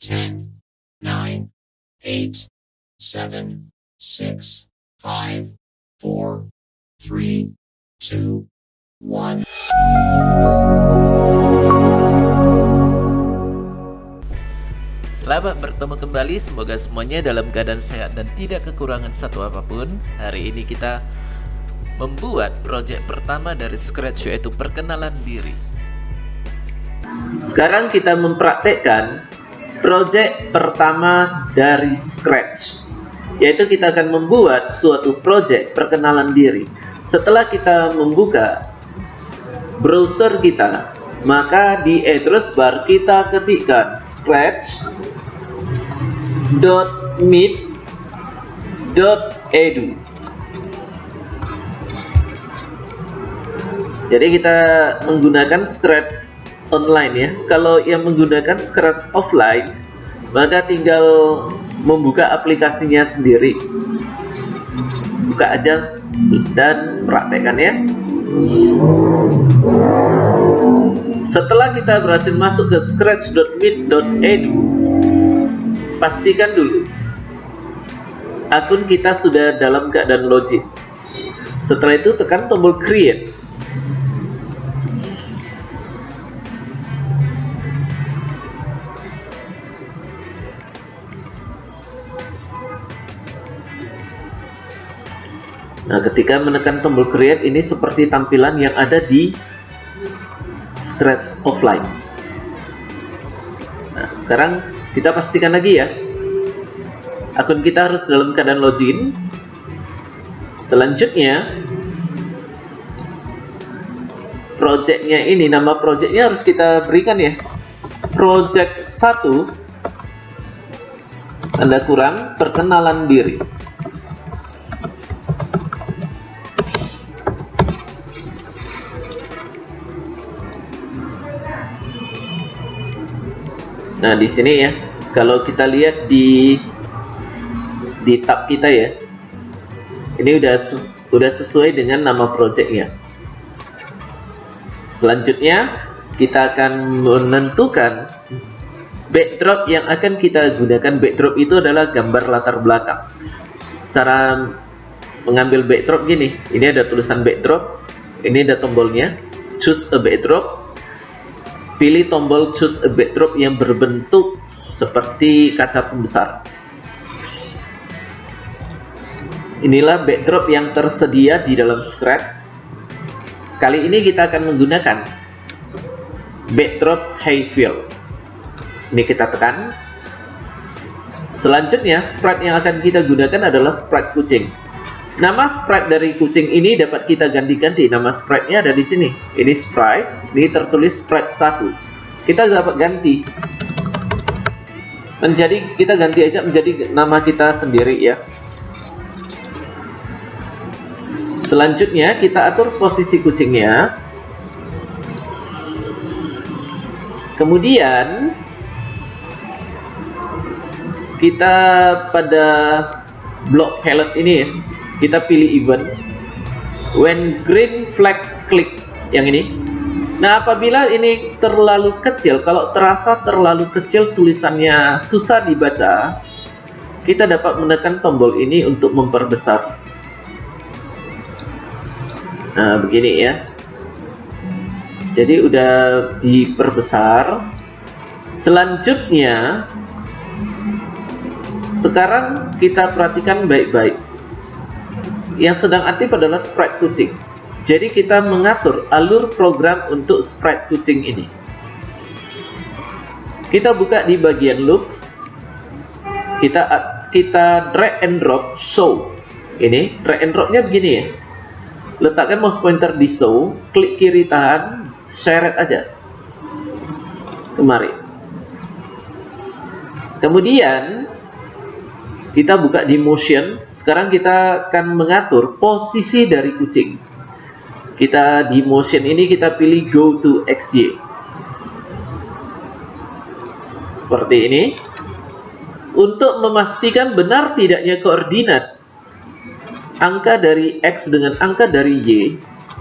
10, 9, 8, 7, 6, 5, 4, 3, 2, 1. Selamat bertemu kembali, semoga semuanya dalam keadaan sehat dan tidak kekurangan satu apapun. Hari ini kita membuat proyek pertama dari scratch, yaitu perkenalan diri. Sekarang kita mempraktekkan proyek pertama dari scratch, yaitu kita akan membuat suatu proyek perkenalan diri. Setelah kita membuka browser kita, maka di address bar kita ketikkan scratch.meet.edu. Jadi kita menggunakan Scratch online ya. Kalau yang menggunakan Scratch offline, maka tinggal membuka aplikasinya sendiri. Buka aja dan praktekkan ya. Setelah kita berhasil masuk ke scratch.meet.edu, pastikan dulu akun kita sudah dalam keadaan login. Setelah itu tekan tombol create. Nah, ketika menekan tombol create, ini seperti tampilan yang ada di Scratch offline. Nah, sekarang kita pastikan lagi ya, akun kita harus dalam keadaan login. Selanjutnya, projectnya ini, nama projectnya harus kita berikan ya, project 1 tanda kurang perkenalan diri. Nah, di sini ya, kalau kita lihat di tab kita ya, ini udah sesuai dengan nama projectnya. Selanjutnya kita akan menentukan backdrop yang akan kita gunakan. Backdrop itu adalah gambar latar belakang. Cara mengambil backdrop gini, ini ada tulisan backdrop, ini ada tombolnya, choose a backdrop. Pilih tombol choose a backdrop yang berbentuk seperti kaca pembesar. Inilah backdrop yang tersedia di dalam Scratch. Kali ini kita akan menggunakan backdrop Hayfield. Ini kita tekan. Selanjutnya sprite yang akan kita gunakan adalah sprite kucing. Nama sprite dari kucing ini dapat kita ganti-ganti. Nama sprite-nya ada di sini. Ini sprite, ini tertulis sprite 1. Kita dapat ganti. Kita ganti aja menjadi nama kita sendiri ya. Selanjutnya kita atur posisi kucingnya. Kemudian kita pada block palette ini ya, kita pilih event when green flag click, yang ini. Nah, apabila ini terlalu kecil, kalau terasa terlalu kecil tulisannya susah dibaca, kita dapat menekan tombol ini untuk memperbesar. Nah, begini ya. Jadi udah diperbesar. Selanjutnya, sekarang kita perhatikan baik-baik. Yang sedang aktif adalah sprite kucing. Jadi kita mengatur alur program untuk sprite kucing ini. Kita buka di bagian loops. Kita drag and drop show. Ini drag and dropnya begini ya. Letakkan mouse pointer di show, klik kiri tahan, seret aja kemari. Kemudian kita buka di motion. Sekarang kita akan mengatur posisi dari kucing. Kita di motion ini kita pilih go to XY. Seperti ini. Untuk memastikan benar tidaknya koordinat angka dari X dengan angka dari Y,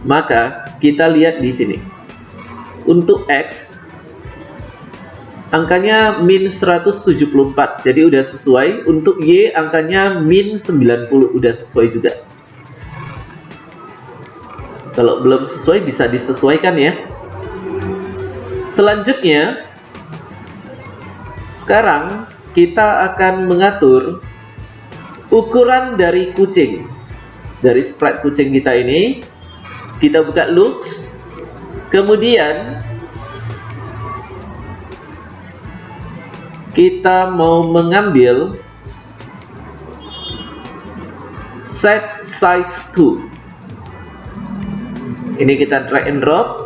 maka kita lihat di sini. Untuk X, angkanya min 174, jadi udah sesuai. Untuk Y angkanya min 90, udah sesuai juga. Kalau belum sesuai bisa disesuaikan ya. Selanjutnya, sekarang kita akan mengatur ukuran dari kucing. Dari sprite kucing kita ini, kita buka looks, kemudian kita mau mengambil set size to. Ini kita drag and drop.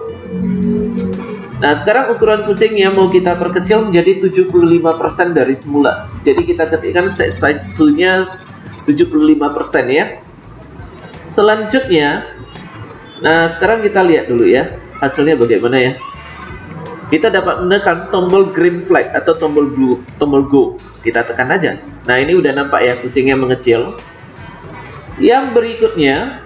Nah, sekarang ukuran kucingnya mau kita perkecil menjadi 75% dari semula. Jadi kita ketikkan set size to-nya 75% ya. Selanjutnya, nah sekarang kita lihat dulu ya hasilnya bagaimana ya. Kita dapat menekan tombol green flag atau tombol blue, tombol go. Kita tekan aja. Nah, ini udah nampak ya kucingnya mengecil. Yang berikutnya,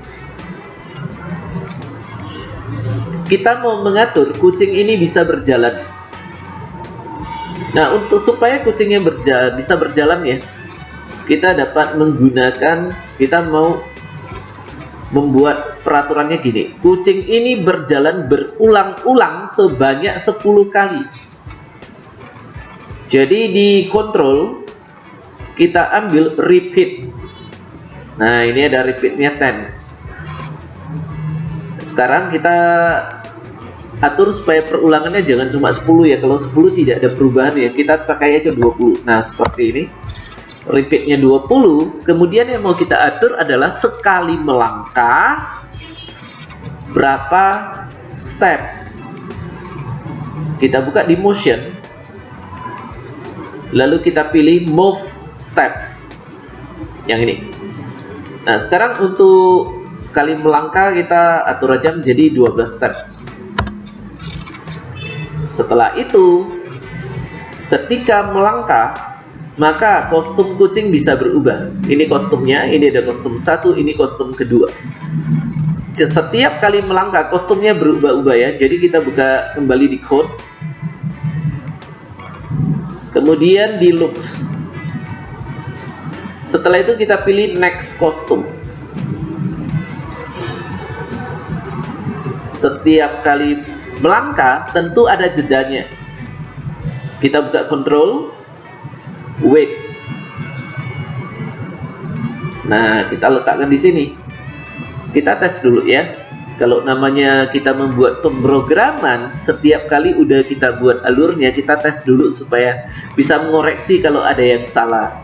kita mau mengatur kucing ini bisa berjalan. Nah, untuk supaya kucingnya bisa berjalan ya, kita dapat menggunakan, kita mau membuat peraturannya gini. Kucing ini berjalan berulang-ulang sebanyak 10 kali. Jadi di control kita ambil repeat. Nah, ini ada repeatnya 10. Sekarang kita atur supaya perulangannya jangan cuma 10 ya. Kalau 10 tidak ada perubahan ya, kita pakai aja 20. Nah, seperti ini. Repeatnya 20. Kemudian yang mau kita atur adalah sekali melangkah berapa step. Kita buka di motion, lalu kita pilih move steps yang ini. Nah, sekarang untuk sekali melangkah kita atur aja menjadi 12 step. Setelah itu, ketika melangkah, maka kostum kucing bisa berubah. Ini kostumnya, ini ada kostum 1, ini kostum kedua. Setiap kali melangkah, kostumnya berubah-ubah ya. Jadi kita buka kembali di code. Kemudian di looks. Setelah itu kita pilih next kostum. Setiap kali melangkah, tentu ada jedanya. Kita buka control. Wait. Nah, kita letakkan di sini. Kita tes dulu ya. Kalau namanya kita membuat pemrograman, setiap kali udah kita buat alurnya, kita tes dulu supaya bisa mengoreksi kalau ada yang salah.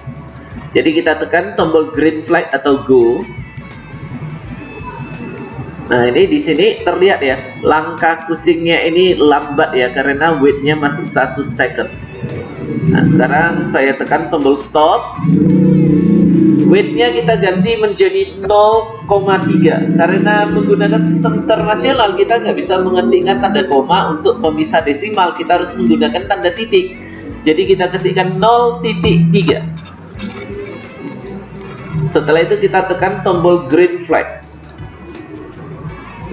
Jadi kita tekan tombol green flag atau go. Nah, ini di sini terlihat ya, langkah kucingnya ini lambat ya karena wait-nya masih 1 second. Nah, sekarang saya tekan tombol stop. Weight-nya kita ganti menjadi 0,3 karena menggunakan sistem internasional kita nggak bisa mengetikkan tanda koma untuk pemisah desimal, kita harus menggunakan tanda titik. Jadi kita ketikkan 0,3. Setelah itu kita tekan tombol green flag.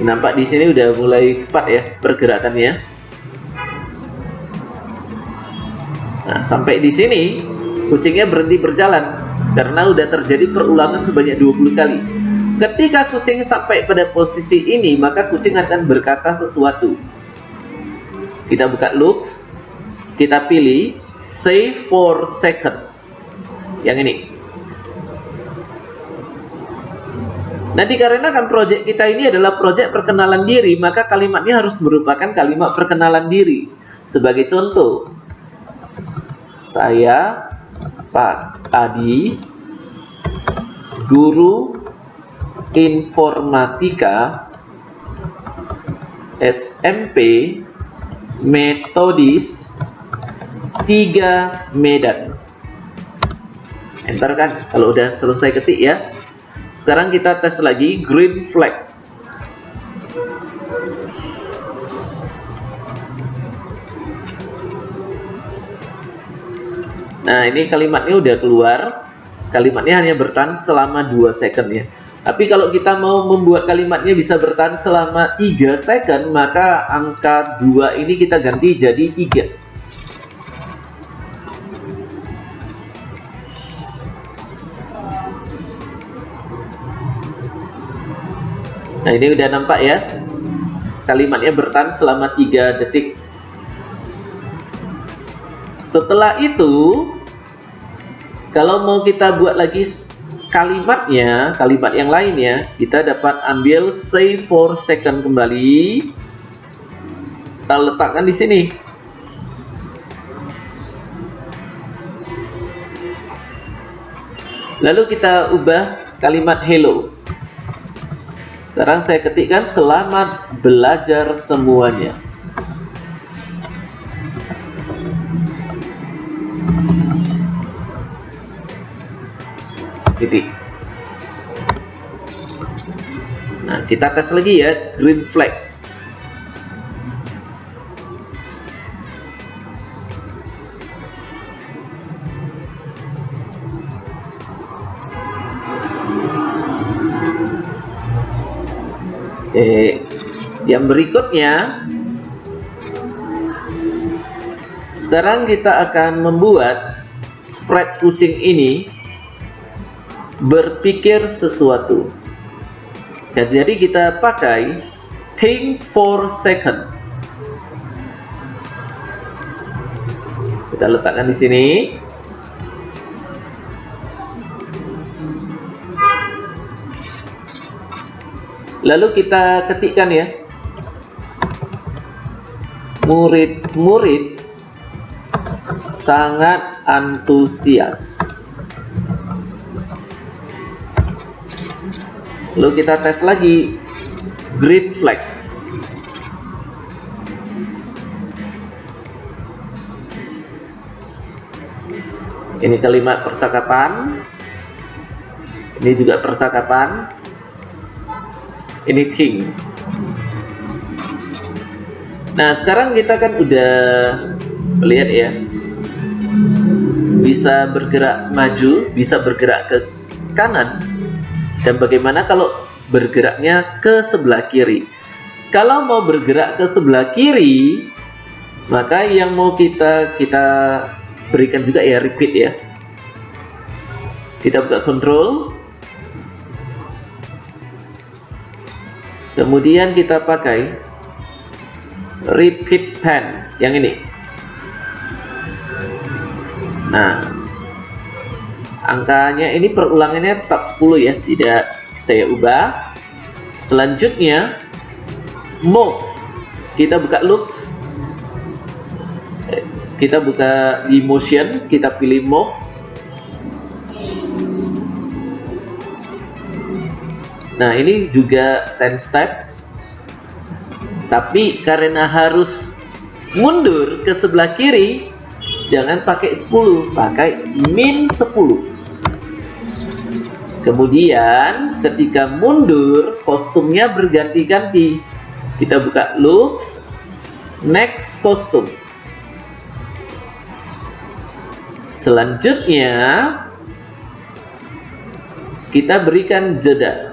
Nampak di sini udah mulai cepat ya pergerakannya. Nah, sampai di sini kucingnya berhenti berjalan karena udah terjadi perulangan sebanyak 20 kali. Ketika kucing sampai pada posisi ini, maka kucing akan berkata sesuatu. Kita buka looks, kita pilih save for second. Yang ini. Nah, dikarenakan project kita ini adalah project perkenalan diri, maka kalimatnya harus merupakan kalimat perkenalan diri. Sebagai contoh, saya Pak Adi, guru informatika SMP Metodis 3 Medan. Enter kan kalau udah selesai ketik ya. Sekarang kita tes lagi green flag. Nah, ini kalimatnya udah keluar. Kalimatnya hanya bertahan selama 2 second ya. Tapi kalau kita mau membuat kalimatnya bisa bertahan selama 3 second, maka angka 2 ini kita ganti jadi 3. Nah, ini udah nampak ya, kalimatnya bertahan selama 3 detik. Setelah itu, kalau mau kita buat lagi kalimatnya, kalimat yang lainnya, kita dapat ambil save for second kembali, kita letakkan di sini. Lalu kita ubah kalimat hello. Sekarang saya ketikkan selamat belajar semuanya. Titik. Nah, kita tes lagi ya, green flag. Yang berikutnya, sekarang kita akan membuat spread kucing ini berpikir sesuatu. Jadi kita pakai think for second. Kita letakkan di sini. Lalu kita ketikkan ya, murid-murid sangat antusias. Lalu kita tes lagi, green flag. Ini kalimat percakapan, ini juga percakapan. Ini think. Nah, sekarang kita kan udah lihat ya, bisa bergerak maju, bisa bergerak ke kanan, dan bagaimana kalau bergeraknya ke sebelah kiri. Kalau mau bergerak ke sebelah kiri, maka yang mau kita berikan juga ya repeat ya. Kita buka control, kemudian kita pakai repeat pen yang ini. Nah, angkanya ini perulangannya tetap 10 ya, tidak saya ubah. Selanjutnya move, kita buka looks, kita buka di motion, kita pilih move. Nah, ini juga 10 step, tapi karena harus mundur ke sebelah kiri, jangan pakai 10, pakai min 10. Kemudian ketika mundur, kostumnya berganti-ganti. Kita buka looks, next kostum. Selanjutnya kita berikan jeda.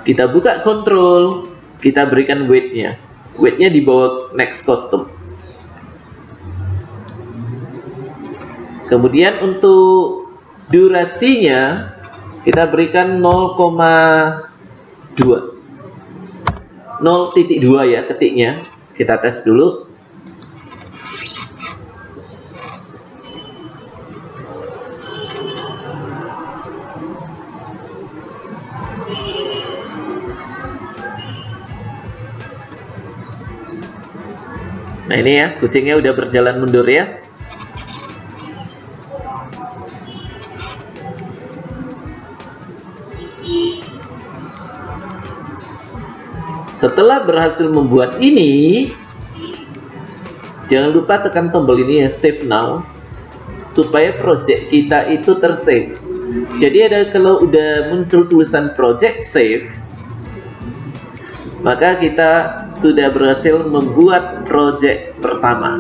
Kita buka control, kita berikan weight-nya. Weight-nya di bawah next custom. Kemudian untuk durasinya kita berikan 0,2. 0.2 ya ketiknya. Kita tes dulu. Nah, ini ya, kucingnya udah berjalan mundur ya. Setelah berhasil membuat ini, jangan lupa tekan tombol ini ya, save now, supaya project kita itu tersave. Jadi kalau udah muncul tulisan project save, maka kita sudah berhasil membuat project pertama.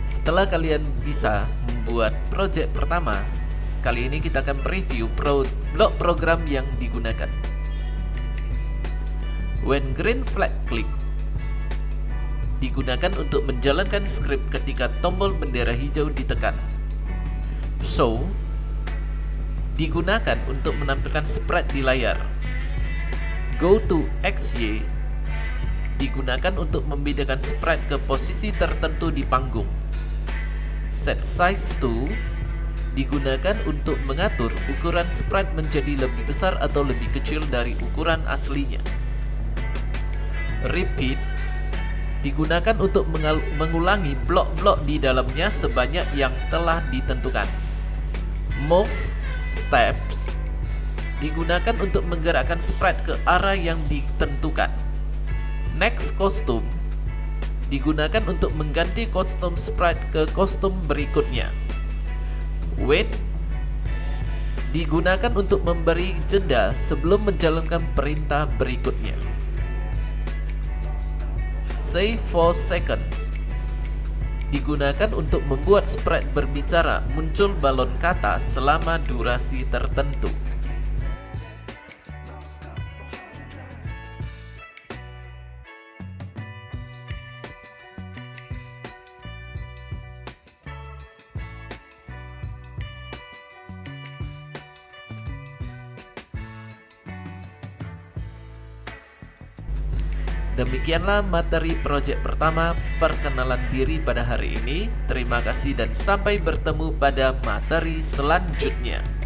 Setelah kalian bisa membuat project pertama, kali ini kita akan review blok program yang digunakan. When green flag click digunakan untuk menjalankan script ketika tombol bendera hijau ditekan. So, digunakan untuk menampilkan sprite di layar. Go to XY digunakan untuk membedakan sprite ke posisi tertentu di panggung. Set size to digunakan untuk mengatur ukuran sprite menjadi lebih besar atau lebih kecil dari ukuran aslinya. Repeat digunakan untuk mengulangi blok-blok di dalamnya sebanyak yang telah ditentukan. Move steps digunakan untuk menggerakkan sprite ke arah yang ditentukan. Next costume digunakan untuk mengganti kostum sprite ke kostum berikutnya. Wait digunakan untuk memberi jeda sebelum menjalankan perintah berikutnya. Say 4 seconds digunakan untuk membuat sprite berbicara muncul balon kata selama durasi tertentu. Demikianlah materi proyek pertama perkenalan diri pada hari ini. Terima kasih dan sampai bertemu pada materi selanjutnya.